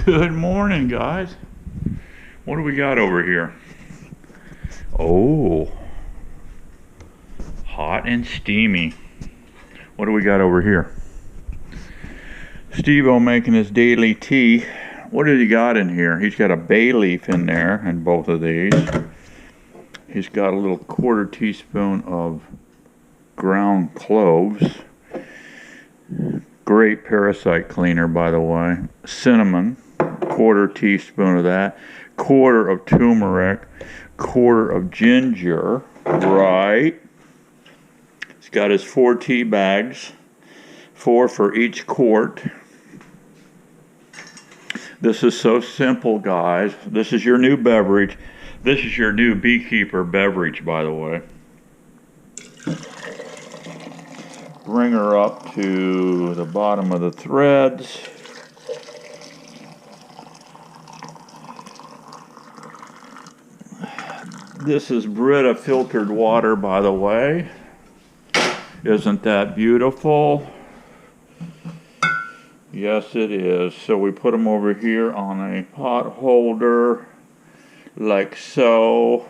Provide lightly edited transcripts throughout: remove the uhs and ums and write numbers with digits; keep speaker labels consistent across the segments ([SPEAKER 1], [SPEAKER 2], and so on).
[SPEAKER 1] Good morning, guys. What do we got over here? Oh, hot and steamy. What do we got over here? Steveo making his daily tea. What has he got in here? He's got a bay leaf in there in both of these. He's got a little quarter teaspoon of ground cloves. Great parasite cleaner, by the way. Cinnamon, quarter teaspoon of that. Quarter of turmeric. Quarter of ginger. Right. He's got his 4 tea bags. 4 for each quart. This is so simple, guys. This is your new beverage. This is your new beekeeper beverage, by the way. Bring her up to the bottom of the threads. This is Brita filtered water, by the way. Isn't that beautiful? Yes, it is. So we put them over here on a pot holder, like so.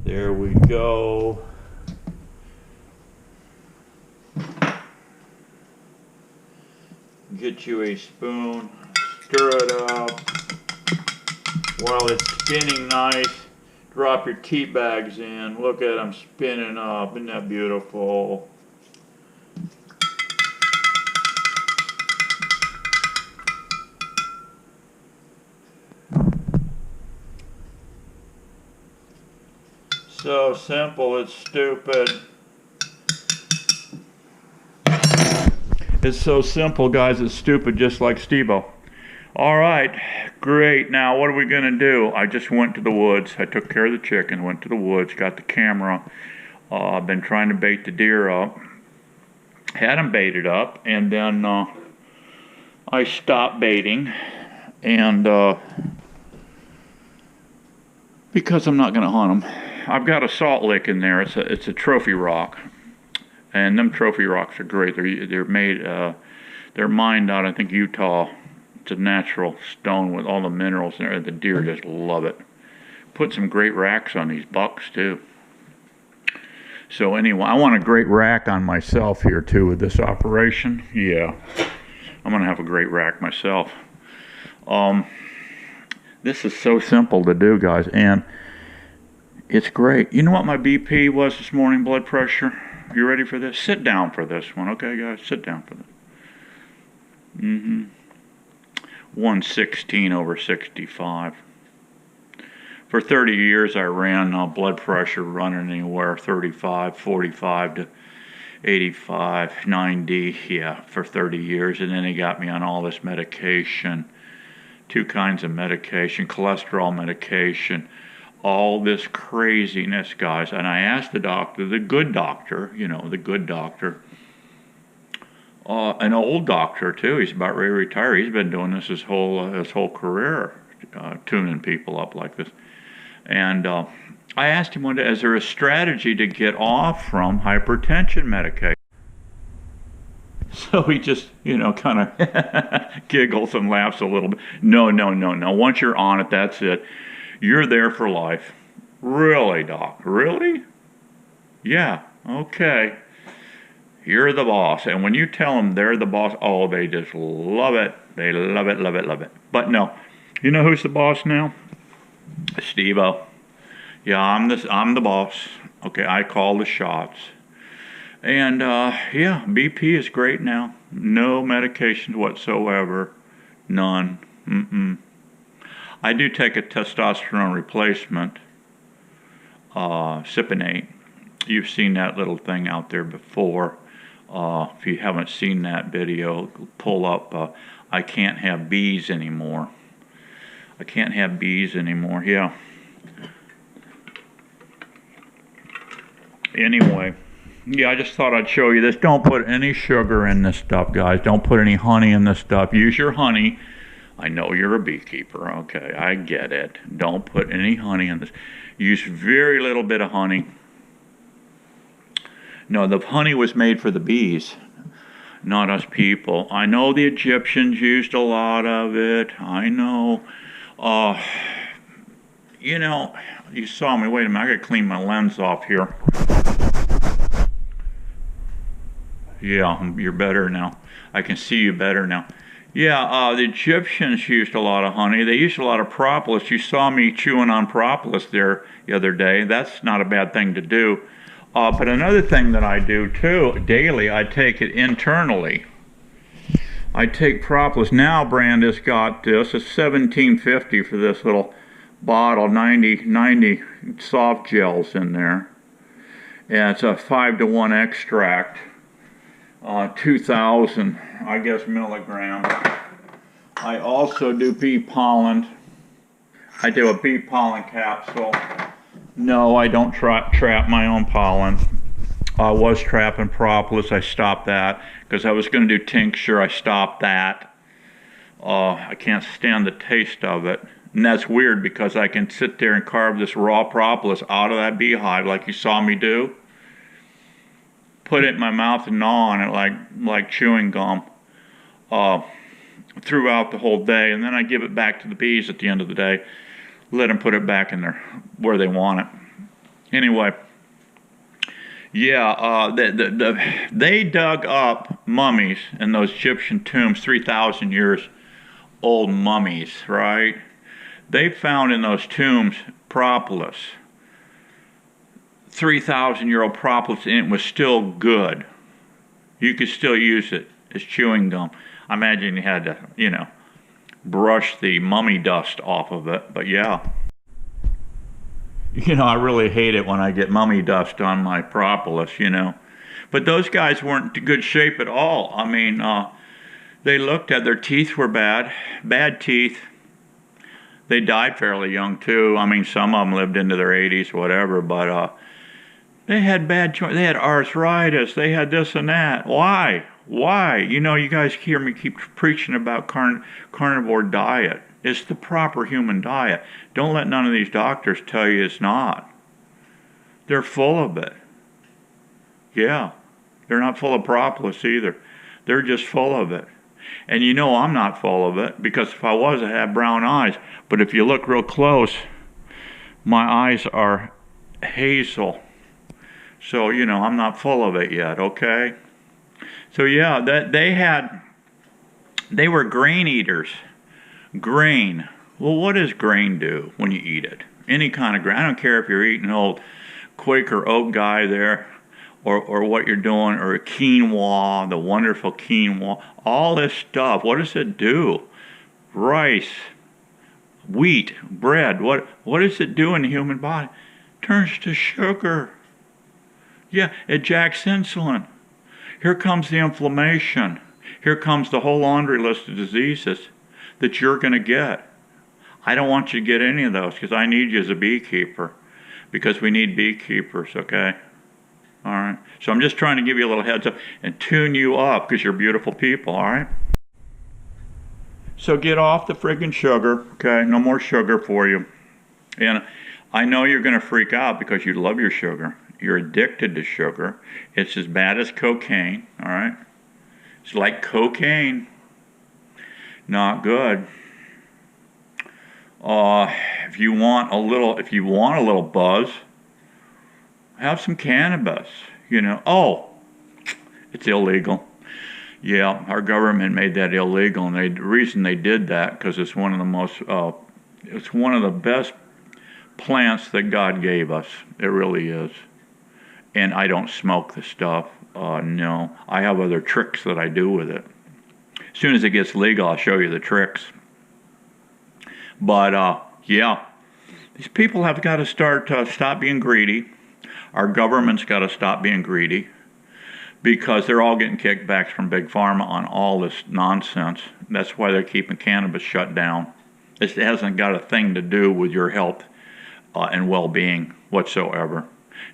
[SPEAKER 1] There we go. Get you a spoon, stir it up. While it's spinning nice, drop your tea bags in. Look at them spinning up. Isn't that beautiful? So simple, it's stupid. It's so simple, guys, it's stupid, just like Steveo. All right, great. Now, what are we going to do? I just went to the woods. I took care of the chicken, went to the woods, got the camera. I've been trying to bait the deer up. Had them baited up, and then I stopped baiting. And because I'm not going to hunt them. I've got a salt lick in there. It's a trophy rock. And them trophy rocks are great. They're made, they're mined out, I think, Utah. It's a natural stone with all the minerals in there. The deer just love it. Put some great racks on these bucks, too. So anyway, I want a great rack on myself here, too, with this operation. Yeah, I'm going to have a great rack myself. This is so simple to do, guys, and it's great. You know what my BP was this morning, blood pressure? You ready for this? Sit down for this one, okay, guys? Sit down for this. 116/65. For 30 years, I ran blood pressure running anywhere 35, 45 to 85, 90, yeah, for 30 years. And then they got me on all this medication, 2 kinds of medication, cholesterol medication, all this craziness, guys. And I asked the doctor, the good doctor, you know, the good doctor, an old doctor too. He's about ready to retire. He's been doing this his whole career, tuning people up like this. And I asked him one day, is there a strategy to get off from hypertension medication? So he just, you know, kind of giggles and laughs a little bit. No. Once you're on it, that's it. You're there for life. Really, doc? Really? Yeah, okay. You're the boss. And when you tell them they're the boss, oh, they just love it. They love it, love it, love it. But no, you know who's the boss now? Steveo. Yeah, I'm the boss. Okay, I call the shots. And yeah, BP is great now. No medications whatsoever. None. I do take a testosterone replacement, Cypionate. You've seen that little thing out there before. If you haven't seen that video, pull up I can't have bees anymore. I can't have bees anymore, yeah. Anyway, yeah, I just thought I'd show you this. Don't put any sugar in this stuff, guys. Don't put any honey in this stuff. Use your honey. I know you're a beekeeper, okay, I get it. Don't put any honey in this. Use very little bit of honey. No, the honey was made for the bees. not us people. I know the Egyptians used a lot of it. I know. You know, you saw me. Wait a minute, I gotta clean my lens off here. Yeah, you're better now. I can see you better now. Yeah, the Egyptians used a lot of honey. They used a lot of propolis. You saw me chewing on propolis there the other day. That's not a bad thing to do. But another thing that I do too, daily, I take it internally. I take propolis. Now Branda's got this. It's $17.50 for this little bottle, 90 soft gels in there. And it's a 5-to-1 extract. 2,000, I guess, milligrams. I also do bee pollen. I do a bee pollen capsule. No, I don't trap my own pollen. I was trapping propolis. I stopped that because I was going to do tincture. I stopped that. I can't stand the taste of it. And that's weird because I can sit there and carve this raw propolis out of that beehive like you saw me do. Put it in my mouth and gnaw on it like chewing gum throughout the whole day, and then I give it back to the bees at the end of the day. Let them put it back in there where they want it. Anyway, yeah, they dug up mummies in those Egyptian tombs, 3,000 years old mummies, right? They found in those tombs propolis. 3,000-year-old propolis, and it was still good. You could still use it as chewing gum. I imagine you had to, you know, brush the mummy dust off of it, but yeah. You know, I really hate it when I get mummy dust on my propolis, you know. But those guys weren't in good shape at all. I mean, they looked at their teeth were bad teeth. They died fairly young too. I mean, some of them lived into their 80s, whatever, but they had bad joints. They had arthritis. They had this and that. Why? Why? You know, you guys hear me keep preaching about carnivore diet. It's the proper human diet. Don't let none of these doctors tell you it's not. They're full of it. Yeah. They're not full of propolis either. They're just full of it. And you know I'm not full of it, because if I was, I'd have brown eyes. But if you look real close, my eyes are hazel. So, you know, I'm not full of it yet, okay? So, yeah, they were grain eaters. Grain. Well, what does grain do when you eat it? Any kind of grain. I don't care if you're eating old Quaker oat guy there, or what you're doing, or quinoa, the wonderful quinoa. All this stuff, what does it do? Rice, wheat, bread. What does it do in the human body? Turns to sugar. Yeah, it jacks insulin. Here comes the inflammation. Here comes the whole laundry list of diseases that you're going to get. I don't want you to get any of those, because I need you as a beekeeper, because we need beekeepers, okay? All right? So I'm just trying to give you a little heads up and tune you up, because you're beautiful people, all right? So get off the friggin' sugar, okay? No more sugar for you. And I know you're going to freak out because you love your sugar. You're addicted to sugar. It's as bad as cocaine, all right? It's like cocaine. Not good. If you want a little buzz, have some cannabis, you know. Oh, it's illegal. Yeah, our government made that illegal, and the reason they did that, because it's one of the best plants that God gave us. It really is. And I don't smoke the stuff. No, I have other tricks that I do with it. As soon as it gets legal, I'll show you the tricks. But yeah, these people have got to stop being greedy. Our government's got to stop being greedy, because they're all getting kickbacks from Big Pharma on all this nonsense. That's why they're keeping cannabis shut down. It hasn't got a thing to do with your health and well-being whatsoever.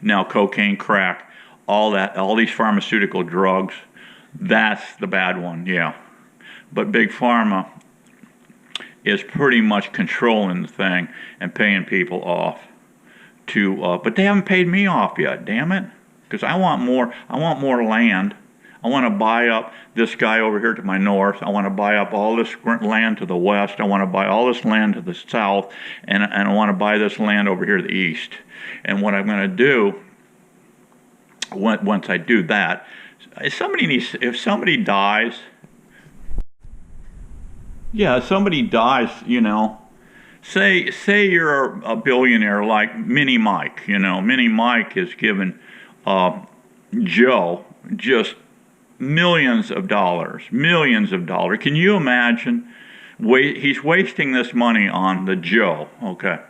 [SPEAKER 1] Now, cocaine, crack, all these pharmaceutical drugs, that's the bad one, yeah. But Big Pharma is pretty much controlling the thing and paying people off but they haven't paid me off yet, damn it. Because I want more land. I I want to buy up this guy over here to my north. I want to buy up all this land to the west. I want to buy all this land to the south, and I want to buy this land over here to the east. And what I'm going to do, once I do that, if somebody dies, yeah, if somebody dies, you know, say you're a billionaire like Mini Mike, you know, Mini Mike has given Joe just millions of dollars. Can you imagine? He's wasting this money on the Joe, okay?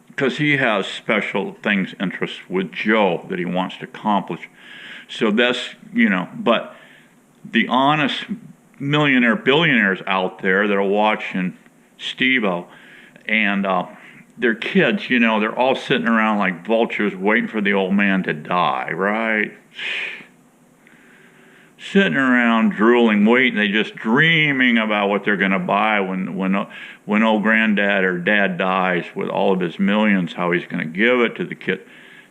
[SPEAKER 1] Because he has special things, interests with Joe that he wants to accomplish. So that's, you know, but the honest millionaire, billionaires out there that are watching Steveo, and their kids, you know, they're all sitting around like vultures waiting for the old man to die, right? Sitting around drooling, waiting, they just dreaming about what they're going to buy when old granddad or dad dies with all of his millions, how he's going to give it to the kid.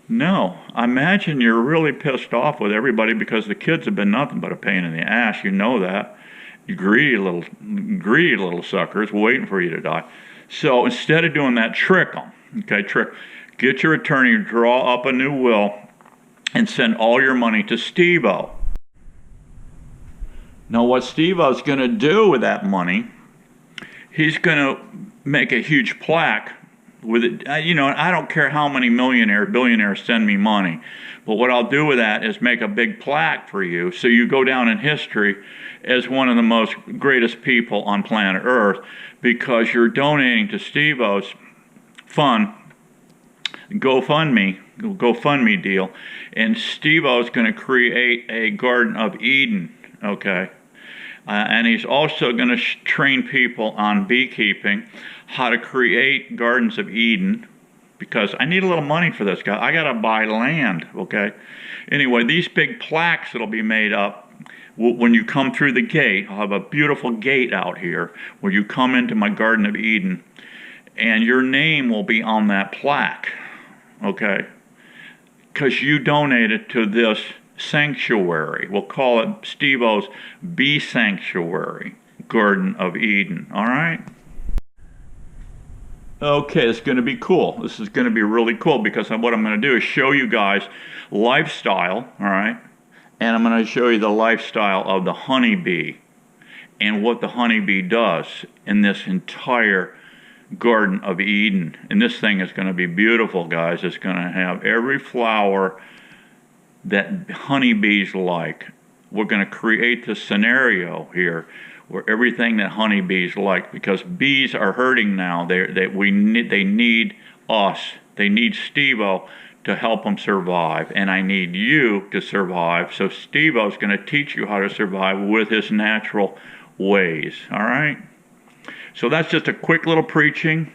[SPEAKER 1] No, I imagine you're really pissed off with everybody because the kids have been nothing but a pain in the ass. You know that. You greedy little suckers waiting for you to die. So instead of doing that, trick them. Okay, get your attorney to draw up a new will and send all your money to Steveo. Now what Steveo's going to do with that money, he's going to make a huge plaque with it. You know, I don't care how many billionaires send me money, but what I'll do with that is make a big plaque for you so you go down in history as one of the most greatest people on planet Earth because you're donating to Steveo's GoFundMe deal, and Steveo's going to create a Garden of Eden, okay? And he's also going to train people on beekeeping, how to create gardens of Eden, because I need a little money for this guy. I got to buy land, okay? Anyway, these big plaques that'll be made up, when you come through the gate, I'll have a beautiful gate out here where you come into my Garden of Eden, and your name will be on that plaque, okay? Because you donated to this sanctuary. We'll call it Steveo's Bee Sanctuary, Garden of Eden, all right? Okay, it's going to be cool. This is going to be really cool because what I'm going to do is show you guys lifestyle, all right? And I'm going to show you the lifestyle of the honeybee and what the honeybee does in this entire Garden of Eden. And this thing is going to be beautiful, guys. It's going to have every flower that honeybees like. We're going to create this scenario here where everything that honeybees like, because bees are hurting now. They need us. They need Steveo to help them survive, and I need you to survive. So Steveo's going to teach you how to survive with his natural ways. All right. So that's just a quick little preaching.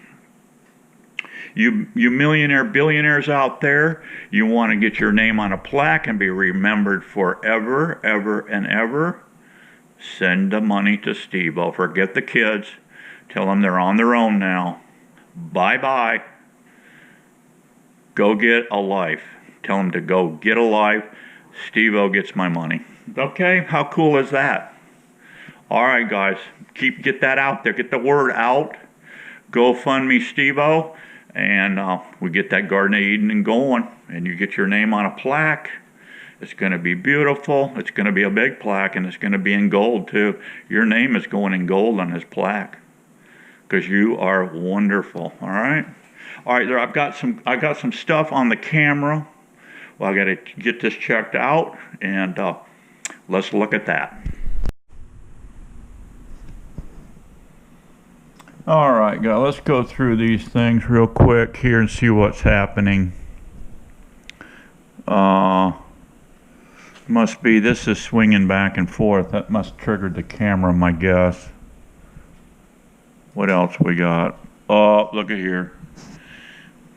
[SPEAKER 1] You millionaire billionaires out there, you want to get your name on a plaque and be remembered forever, ever, and ever. Send the money to Steveo. Forget the kids. Tell them they're on their own now. Bye-bye. Go get a life. Tell them to go get a life. Steveo gets my money. Okay, how cool is that? All right, guys, get that out there. Get the word out. GoFundMe Steveo, and we get that Garden of Eden going, and you get your name on a plaque. It's going to be beautiful. It's going to be a big plaque, and it's going to be in gold too. Your name is going in gold on his plaque because you are wonderful. All right. All right, there. I got some stuff on the camera. Well, I got to get this checked out, and let's look at that. All right, guys. Let's go through these things real quick here and see what's happening. Must be this is swinging back and forth. That must triggered the camera, my guess. What else we got? Oh, look at here.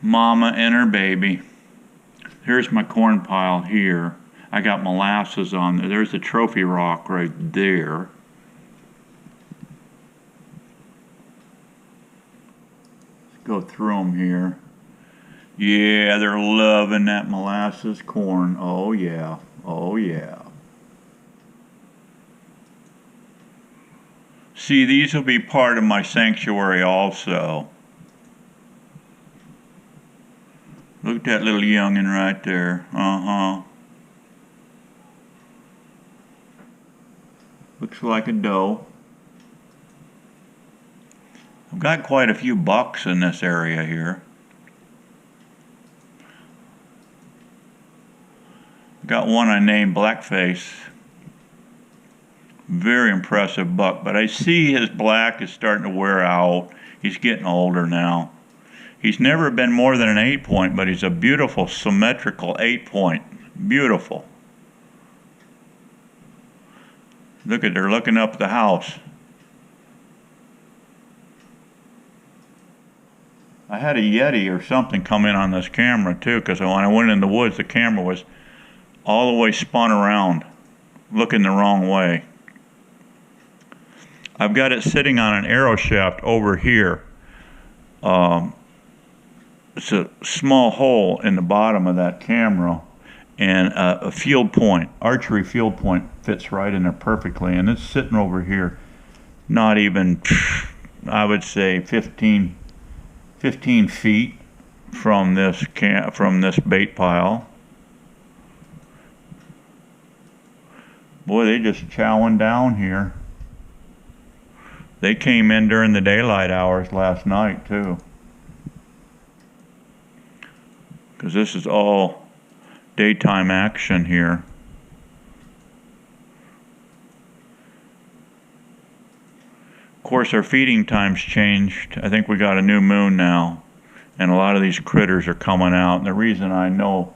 [SPEAKER 1] Mama and her baby. Here's my corn pile here. I got molasses on there. There's the trophy rock right there. Let's go through them here. Yeah, they're loving that molasses corn. Oh yeah. Oh yeah. See, these will be part of my sanctuary also. Look at that little youngin' right there. Looks like a doe. I've got quite a few bucks in this area here. Got one I named Blackface. Very impressive buck, but I see his black is starting to wear out. He's getting older now. He's never been more than an 8-point, but he's a beautiful symmetrical 8-point. Beautiful. Look at, they're looking up the house. I had a Yeti or something come in on this camera too, because when I went in the woods, the camera was all the way spun around, looking the wrong way. I've got it sitting on an arrow shaft over here. It's a small hole in the bottom of that camera, and a field point, archery field point, fits right in there perfectly, and it's sitting over here, not even, I would say 15 feet from this bait pile. Boy, they just chowing down here. They came in during the daylight hours last night too, because this is all daytime action here. Of course, our feeding times changed. I think we got a new moon now, and a lot of these critters are coming out. And the reason I know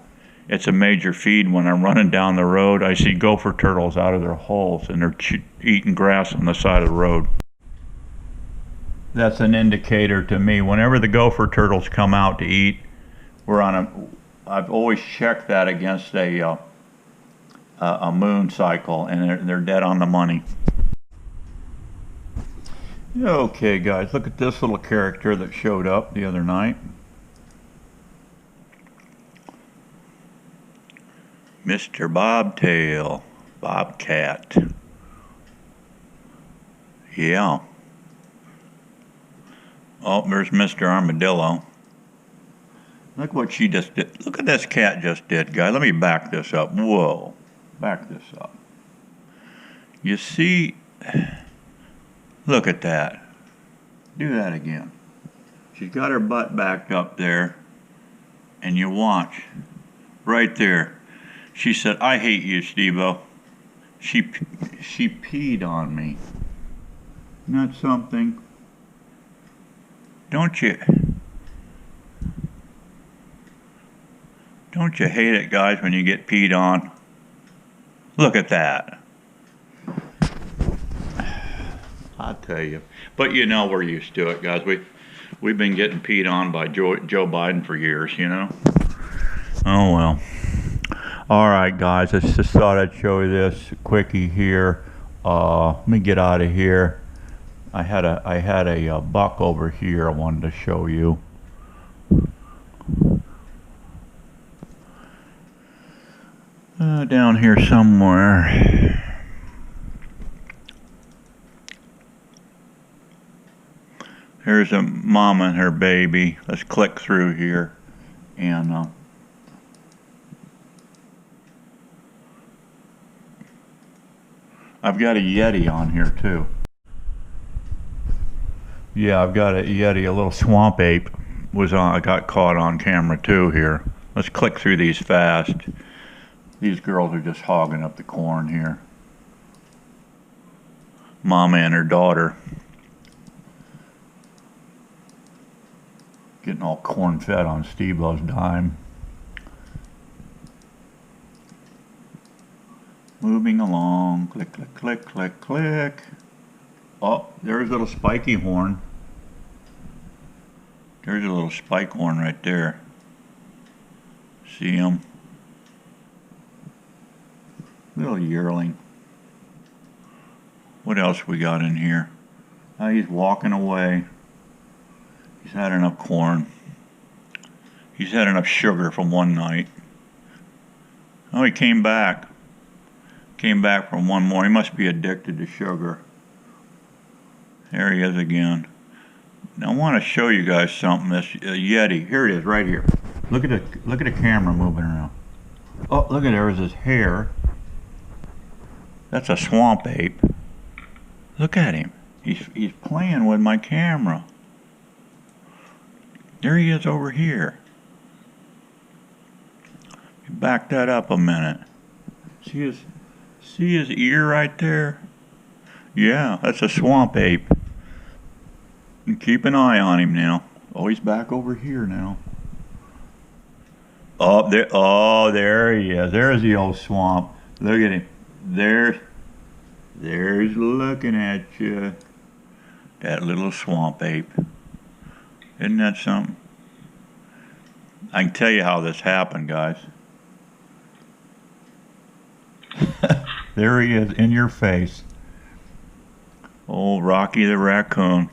[SPEAKER 1] it's a major feed, when I'm running down the road, I see gopher turtles out of their holes, and they're eating grass on the side of the road. That's an indicator to me. Whenever the gopher turtles come out to eat, we're on a, I've always checked that against a moon cycle, and they're dead on the money. Okay guys, look at this little character that showed up the other night. Mr. Bobtail, Bobcat. Yeah. Oh, there's Mr. Armadillo. Look what she just did. Look what this cat just did, guys. Let me back this up. Whoa. Back this up. You see, look at that. Do that again. She's got her butt backed up there, and you watch. Right there. She said, "I hate you, Steveo." She peed on me. Isn't that something? Don't you hate it, guys, when you get peed on? Look at that. I'll tell you. But you know, we're used to it, guys. We've been getting peed on by Joe Biden for years, you know. Oh well. All right, guys. I just thought I'd show you this quickie here. Let me get out of here. I had a buck over here I wanted to show you. Down here somewhere. Here's a mama and her baby. Let's click through here, and I've got a Yeti on here too. Yeah, I've got a Yeti, a little swamp ape was on. I got caught on camera too here. Let's click through these fast. These girls are just hogging up the corn here. Mama and her daughter. Getting all corn fed on Steveo's dime. Moving along. Click, click, click, click, click. Oh, there's a little spiky horn. There's a little spike horn right there. See him? Little yearling. What else we got in here? Oh, he's walking away. He's had enough corn. He's had enough sugar from one night. Oh, he came back. Came back from one more. He must be addicted to sugar. There he is again. Now I want to show you guys something. This Yeti. Here it is, right here. Look at the camera moving around. Oh, look at there's his hair. That's a swamp ape. Look at him. He's playing with my camera. There he is over here. Back that up a minute. See his ear right there? Yeah, that's a swamp ape. And keep an eye on him now. Oh, he's back over here now. Oh, there he is. There's the old swamp. Look at him. There's looking at you. That little swamp ape. Isn't that something? I can tell you how this happened, guys. There he is, in your face. Old Rocky the raccoon.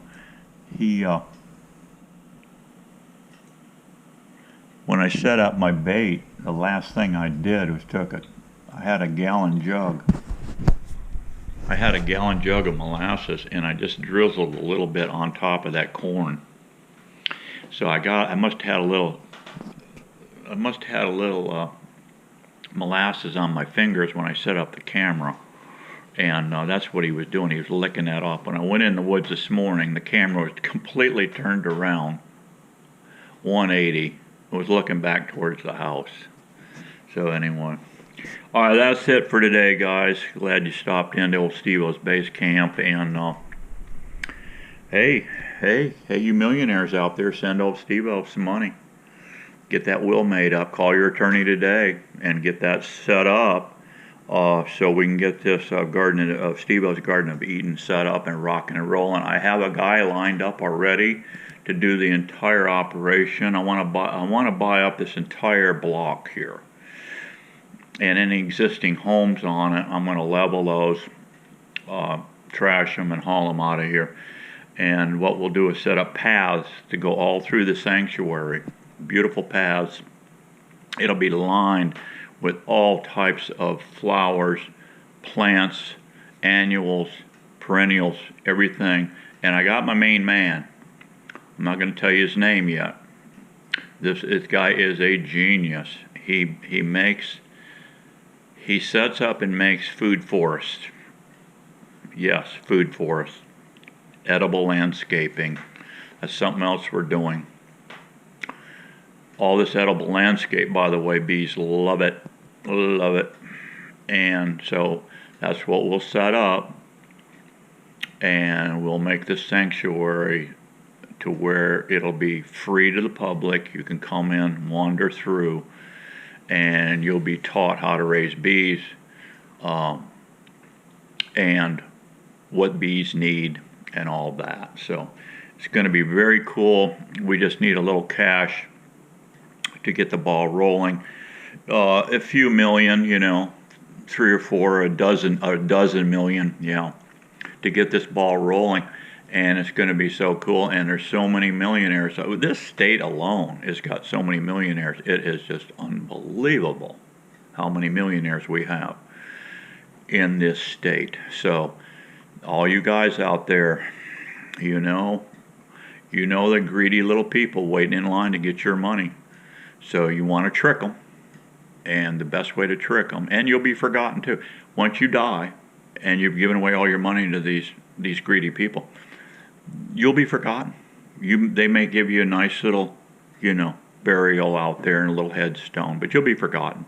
[SPEAKER 1] When I set up my bait, the last thing I did was I had a gallon jug. I had a gallon jug of molasses, and I just drizzled a little bit on top of that corn. So I must have had a little molasses on my fingers when I set up the camera, and that's what he was doing. He was licking that off. When I went in the woods this morning, the camera was completely turned around 180. It was looking back towards the house. So anyway, all right, that's it for today, guys. Glad you stopped into old Steveo's base camp. And hey, you millionaires out there, send old Steveo some money. Get that will made up. Call your attorney today and get that set up, so we can get this Steveo's Garden of Eden set up and rocking and rolling. I have a guy lined up already to do the entire operation. I want to buy up this entire block here, and any existing homes on it, I'm going to level those, trash them, and haul them out of here. And what we'll do is set up paths to go all through the sanctuary. Beautiful paths. It'll be lined with all types of flowers, plants, annuals, perennials, everything. And I got my main man. I'm not going to tell you his name yet. This guy is a genius. He sets up and makes food forests. Yes, food forests. Edible landscaping. That's something else we're doing. All this edible landscape, by the way, bees love it. Love it. And so that's what we'll set up. And we'll make this sanctuary to where it'll be free to the public. You can come in, wander through, and you'll be taught how to raise bees, and what bees need and all that. So it's going to be very cool. We just need a little cash to get the ball rolling. A few million, 3 or 4, a dozen million, to get this ball rolling. And it's going to be so cool. And there's so many millionaires. So this state alone has got so many millionaires. It is just unbelievable how many millionaires we have in this state. So all you guys out there, the greedy little people waiting in line to get your money. So you want to trick them. And the best way to trick them, and you'll be forgotten too. Once you die and you've given away all your money to these greedy people, you'll be forgotten. They may give you a nice little, burial out there and a little headstone, but you'll be forgotten.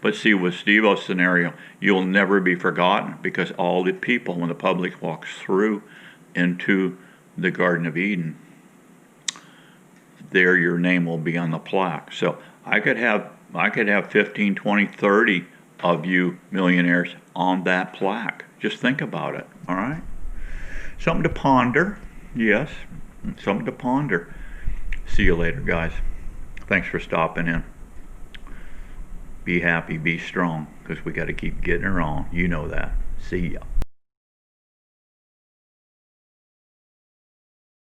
[SPEAKER 1] But see, with Steveo's scenario, you'll never be forgotten, because all the people, when the public walks through into the Garden of Eden, there your name will be on the plaque. So I could have 15, 20, 30 of you millionaires on that plaque. Just think about it, all right? Something to ponder. Yes, something to ponder. See you later, guys. Thanks for stopping in. Be happy, be strong, because we got to keep getting her on. You know that. See ya.